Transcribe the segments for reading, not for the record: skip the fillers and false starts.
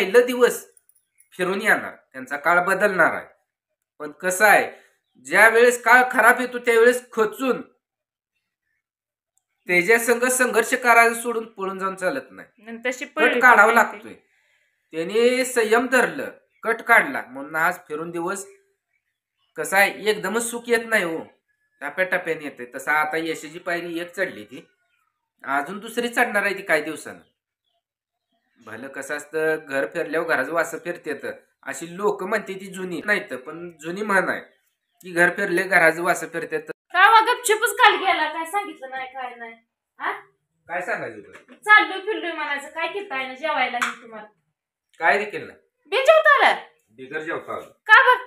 पहिलं दिवस फिरून येणार, त्यांचा काळ बदलणार आहे. पण कसं आहे, ज्या वेळेस काळ खराब येतो त्यावेळेस खचून त्याच्या संघ संघर्ष करायला सोडून पळून जाऊन चालत नाही, तशी कट काढावा लागतोय. त्याने संयम धरलं, कट काढला, म्हणून आज फिरून दिवस. कसं आहे, एकदमच सुख येत नाही हो, टप्प्याटप्प्याने येते. तसं आता यशाची पायरी एक चढली, ती अजून दुसरी चढणार आहे ती काही दिवसानं. भलं कसं असतं, घर फिरल्यावर घराचं वास फिरतेत अशी लोक म्हणते, ती जुनी नाहीत पण जुनी म्हण आहे की घर फिरले घराचं वास फिरतेत. का गपचूपच काल गेला, काय सांगितलं नाही काय नाही. काय सांगायचं, चाललोय फिरलोय म्हणायचं. काय केलंय ना जेवायला तुम्हाला? काय देखील नाही, जेवता आला बिगर जेवता आलं. का बर?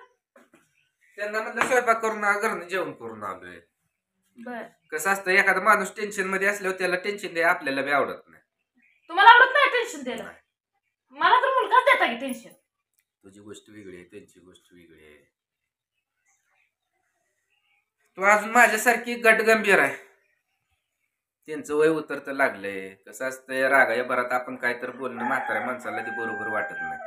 त्यांना म्हणलं स्वयंपाक करून घरनं जेवण करून आलोय. बर, कसं असतं, एखादा माणूस टेन्शन मध्ये असल्यावर त्याला टेन्शन द्या आपल्याला बी आवडत नाही. तुम्हाला आवडत नाही टेन्शन द्यायला? मला तर मुलगाच देता की टेन्शन. तुझी गोष्ट वेगळी आहे, त्यांची गोष्ट वेगळी आहे. तू अजून माझ्यासारखी गटगंभीर आहे. त्यांचं वय उतरत लागलंय. कसं असतंय, रागाया भरात आपण काय तर बोलणं म्हाताऱ्या माणसाला ते बरोबर वाटत नाही.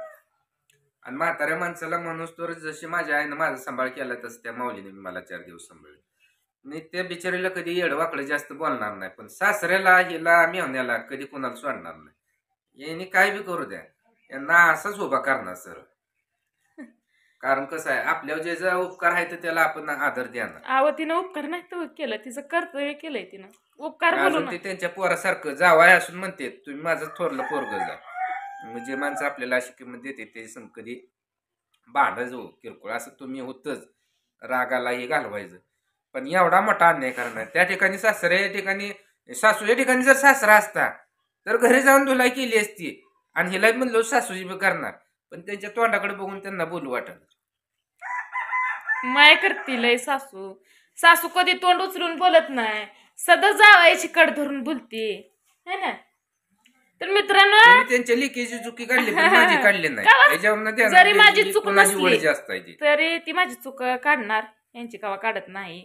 आणि म्हाताऱ्या माणसाला म्हणूस तर जशी माझ्या आईनं माझा सांभाळ केला तसं त्या माऊलीने मला 4 दिवस सांभाळले. मी त्या बिचारीला कधी येडवाकडे जास्त बोलणार नाही, पण सासऱ्याला हिला मेहण्याला कधी कोणाला सोडणार नाही. यांनी काय बी करू द्या, यांना असाच उभा करणार सर. कारण कसं आहे, आपल्यावर जे जे उपकार आहे त्याला आपण आदर देणार. अहो तिनं उपकार नाही तर केलं, तिचं कर्तव्य केलंय तिनं. उपकार अजून ते त्यांच्या पोरासारखं जावाय असून म्हणते तुम्ही माझं थोरलं पोरग जा. म्हणजे माणसं आपल्याला अशी किंमत देते, ते कधी भांडच हो किरकोळ असं तुम्ही होतच, रागाला हे घालवायचं. पण एवढा मोठा अन्याय करणार. त्या ठिकाणी सासऱ्या ठिकाणी, सासूच्या ठिकाणी जर सासरा असता तर घरी जाऊन धुलाई केली असती आणि हिला म्हणलो सासूजी बी करणार, पण त्यांच्या तोंडाकडे बघून त्यांना बोलू वाटत. माय करतील सासू. सासू कधी तोंड उचलून बोलत नाही, सदा जावायची कड धरून बोलते है ना. तर मित्रांनो, त्यांच्या लिकेची चुकी काढली पण माझी काढली नाही. जरी माझी चूक नसली जास्त आहे तरी ती माझी चूक काढणार, यांची कवा काढत नाही.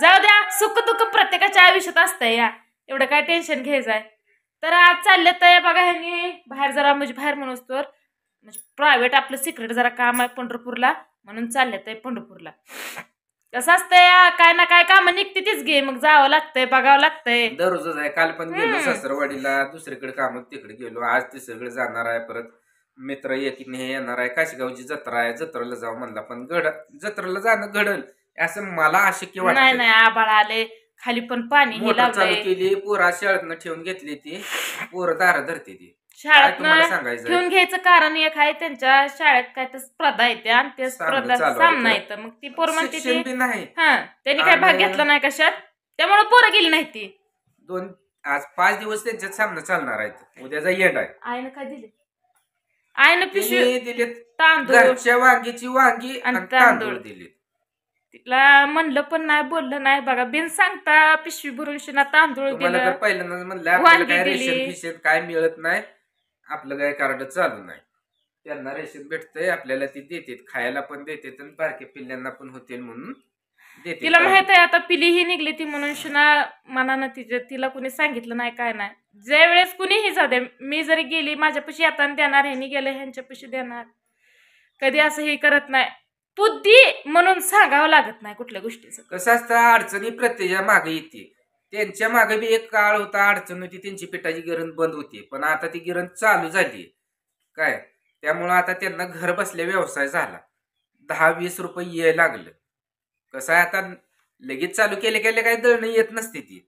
जाऊ द्या, सुख दुःख प्रत्येकाच्या आयुष्यात असतंय या, एवढं काय टेन्शन घ्यायचंय. तर आज चालले तर बघा, ह्यांनी बाहेर जरा म्हणजे बाहेर म्हणूस तर म्हणजे प्रायव्हेट आपलं सिक्रेट जरा काम आहे पंढरपूरला, म्हणून चालले तर पंढरपूरला. कसं असतंय, काय ना काय काम निघते तीच गे, मग जावं लागतंय, बघावं लागतंय. दररोजच आहे. काल पण गेलो सासरवाडीला, दुसरीकडे काम तिकडे गेलो, आज तिसरीकडे जाणार आहे. परत मित्र एकीने हे येणार आहे, काशीगावची जत्रा आहे, जत्रेला जाऊ म्हणला, पण जत्रेला जाणं घडल असं मला अशक्य वाटत नाही. नाही, आबाळ आले खाली, पण पाणी हे चालू केली. पोरा शाळेतनं ठेवून घेतली, ती पोरं दार धरते. ती शाळेत ठेवून घ्यायचं कारण एक आहे, त्यांच्या शाळेत काय तर स्पर्धा येते आणि त्या स्पर्धा सामना येतं. मग ती पोरं म्हणते नाही, त्यांनी काय भाग घेतला नाही कशात, त्यामुळे पोरं गेली नाही. ती आज 5 दिवस त्यांच्यात सामना चालणार आहेत. उद्याचा येड आहे. आईनं काय दिले? आईनं पिशवी दिले, तांदूळ, वांगीची वांगी आणि तांदूळ दिले. तिला म्हणलं पण नाही, बोललं नाही. बघा, बिन सांगता पिशवी भरून शिना तांदूळ दिलं. पहिल्यांदा म्हणलं आपल्याला काय रेशन काय मिळत नाही, आपलं काय कार्ड चालू नाही. त्यांना रेशन भेटतंय, आपल्याला ती देते, खायला पण देते आणि बारक्या पिल्ल्यांना पण होतील म्हणून देते. तिला माहित आहे आता पिली ही निघली ती म्हणून शिना मनानं तिला कुणी सांगितलं नाही काय नाही. ज्या वेळेस कुणीही जाऊ दे, मी जरी गेली माझ्यापाशी येताना देणार, ह्यांनी गेले ह्यांच्यापाशी देणार, कधी असं हे करत नाही. बुद्धी म्हणून सांगावं लागत नाही कुठल्या गोष्टीचं. कसं असतं, अडचणी प्रत्येका मागे येते. त्यांच्या मागे बी एक काळ होता, अडचण होती, त्यांची पिठाची गिरण बंद होती, पण आता ती गिरण चालू झाली काय. त्यामुळं आता त्यांना घर बसल्या व्यवसाय झाला, 10-20 रुपये यायला लागलं. कसं आहे, आता लगेच चालू केले काही दळणं येत नसते ती,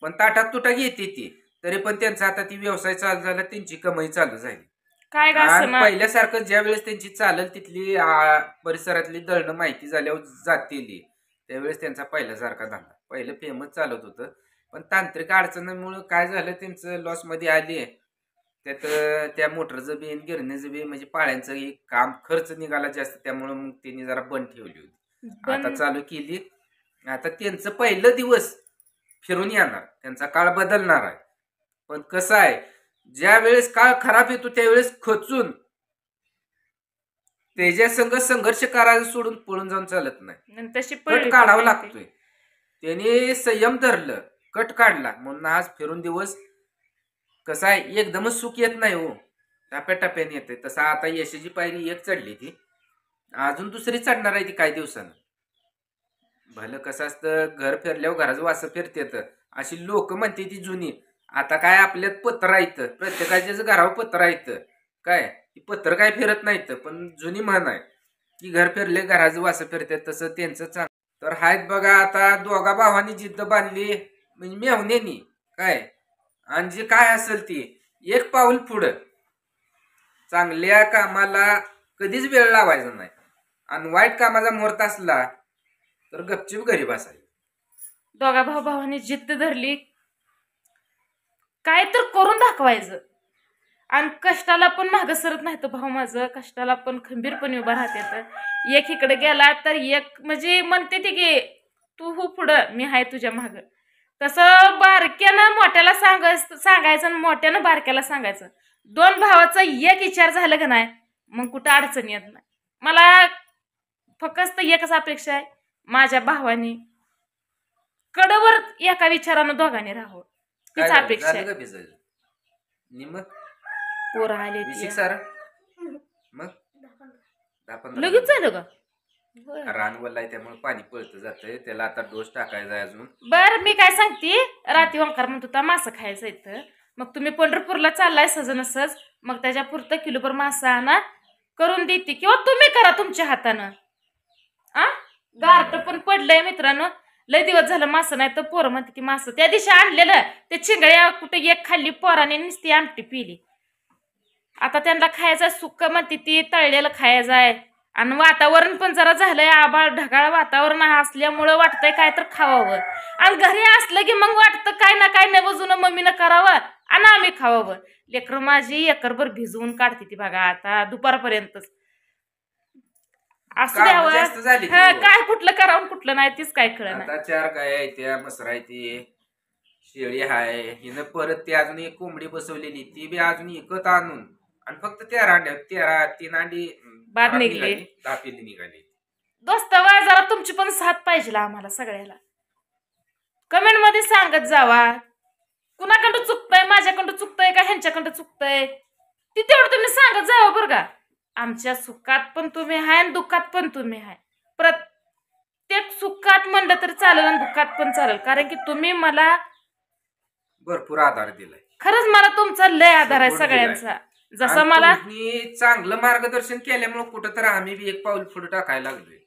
पण ताटात तुटाक येते ती, तरी पण त्यांचा आता ती व्यवसाय चालू झाला, त्यांची कमाई चालू झाली. काय पहिल्यासारखं ज्या वेळेस त्यांची चालल तिथली परिसरातली दळणं माहिती झाल्यावर जातील, त्यावेळेस त्यांचा पहिल्यासारखा धंदा पहिलं फेमस चालत होतं. पण तांत्रिक अडचणीमुळे काय झालं, त्यांचं लॉस मध्ये आले. त्यात त्या मोटरचं बी गिरणीचं बी म्हणजे पाळ्यांचं काम खर्च निघाला जास्त, त्यामुळे मग त्यांनी जरा बंद ठेवली होती. आता चालू केली. आता त्यांचं पहिलं दिवस फिरून येणार, त्यांचा काळ बदलणार आहे. पण कसं आहे, ज्या वेळेस काळ खराब येतो त्यावेळेस खचून त्याच्या संघ संघर्ष करायला सोडून पळून जाऊन चालत नाही, कट काढावा लागतोय. त्याने संयम धरलं, कट काढला, म्हणून आज फिरून दिवस. कसं आहे, एकदमच सुख येत नाही हो, टप्प्याटप्प्याने येते. तसं आता यशाची पायरी एक चढली ती, अजून दुसरी चढणार आहे ती काही दिवसानं. भलं कसं असतं, घर फिरल्यावर घराचं वासं फिरतेत अशी लोक म्हणते ती जुनी. आता काय आपल्यात पत्र येतं, प्रत्येकाच्याच घरावर पत्र येतं. काय पत्र काय फिरत नाहीत, पण जुनी म्हण आहे की घर फिरले घराचं वासं फिरते. तसं त्यांचं चांगलं तर हायत बघा. आता दोघा भावांनी जिद्द बांधली म्हणजे मेवण्यानी काय, आणि जे काय असेल ती एक पाऊल पुढं. चांगल्या कामाला कधीच वेळ लावायचा नाही, आणि वाईट कामाचा मुहूर्त असला तर गपचूप घरी बसायचं. दोघा भावांनी जिद्द धरली, काय तर करून दाखवायचं. आणि कष्टाला पण मागं सरत नाही तो भाऊ माझं, कष्टाला पण खंबीरपणे उभा राहते. तर एक इकडे गेला तर एक म्हणजे म्हणते ते की तू हो पुढं, मी आहे तुझ्या मागं. तसं बारक्यानं मोठ्याला सांगायचं आणि मोठ्यानं बारक्याला सांगायचं. दोन भावाचा एक विचार झालं का नाही, मग कुठं अडचण येत नाही. मला फक्त एकच अपेक्षा आहे, माझ्या भावानी कडवर एका विचारानं दोघांनी राहावं, तीच अपेक्षा आहे. निम पोरं आले सार मग 10-15 लगेच झालं का? रान वल्लाय त्यामुळे पाणी पळत जातंय, त्याला आता डोस टाकायचा अजून. बर मी काय सांगते, रात्री ओंकार म्हणतो होता मासं खायचं इथं, मग तुम्ही पंढरपूरला चाललाय सहज नसज, मग त्याच्या पुरतं किलोभर मासा आणा करून देते, किंवा तुम्ही करा तुमच्या हातानं. आ गारट पण पडलंय मित्रांनो, लय दिवस झालं मासं नाही तर पोरं म्हणते की मासं. त्या दिवशी आणलेलं ते चिंगळ्या कुठे एक खाल्ली पोराने, नुसती आमटी पिली. आता त्यांना खायचं सुक्क म्हणते ती, तळलेलं खायचं आहे. आणि वातावरण पण जरा झालंय, आभाळ ढगाळ वातावरण असल्यामुळं वाटतंय काय तर खावावं. आणि घरी असलं की मग वाटतं काय ना काय नवजून मम्मीनं करावं आणि आम्ही खावावं. लेकरं माझी एकरभर भिजवून काढते ती बघा आता दुपारपर्यंतच. असं द्यावं काय, कुठलं करावं कुठलं नाही तीच काय कळलं. आता 4 गाय आहेत, त्या मसरा आहे, ती शेळी आहे, हिनं परत ती अजून एक कोंबडी बसवलेली, ती बी अजून एकत आणून, आणि फक्त 13 अंड्या 3 अंडी बाद निघली, 10 पिल्ली निघाली. दोस्त जरा तुमची पण साथ पाहिजे आम्हाला सगळ्याला. कमेंट मध्ये सांगत जावा, कुणाकडं चुकतंय, माझ्याकडं चुकतंय का ह्यांच्याकडं चुकतंय, ती तेवढं तुम्ही सांगत जावं बरं का. आमच्या सुखात पण तुम्ही आहे आणि दुःखात पण तुम्ही आहे. प्रत्येक सुखात म्हणलं तर चालेल आणि दुःखात पण चालेल, कारण की तुम्ही मला भरपूर आधार दिलाय. खरंच मला तुमचा लय आधार आहे सगळ्यांचा. जसं मला चांगलं मार्गदर्शन केल्यामुळे कुठं तर आम्ही बी एक पाऊल पुढे टाकायला लागलोय.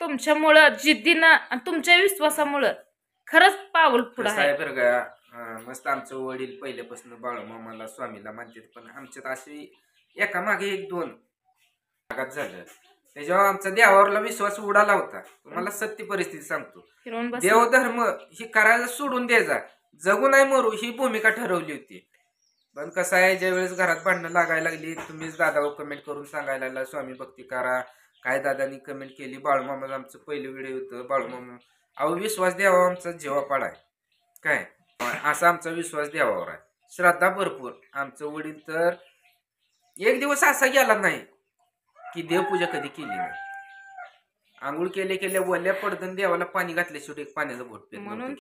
तुमच्यामुळं जिद्दीनं आणि तुमच्या विश्वासामुळं खरंच पाऊल पुढे आहे बरं का. मस्त आमचं वडील पहिल्यापासून बाळूमामाला स्वामीला मानतात, पण आमच्यात अशी एका मागे 1-2 झालं, त्याच्यावर आमचा देवावरला विश्वास उडाला होता. तुम्हाला सत्य परिस्थिती सांगतो, देवधर्म ही करायला सोडून द्यायचा, जगू नाही मरू ही भूमिका ठरवली होती. पण कसं आहे, ज्या वेळेस घरात भांडणं लागायला लागली, तुम्हीच दादावर कमेंट करून सांगायला लागला स्वामी भक्ती करा. काय दादानी कमेंट केली, बाळूमामा आमचं पहिलं व्हिडिओ होतं, बाळूमामा अहो विश्वास द्यावा आमचा जीवापाड आहे काय, असा आमचा विश्वास देवावर आहे, श्रद्धा भरपूर. आमचं वडील तर एक दिवस असा गेला नाही की देवपूजा कधी केली नाही. आंघोळ केल्या वल्या पडदन देवाला पाणी घातल्याशिवाय पाण्याचा घोट पित नव्हतं.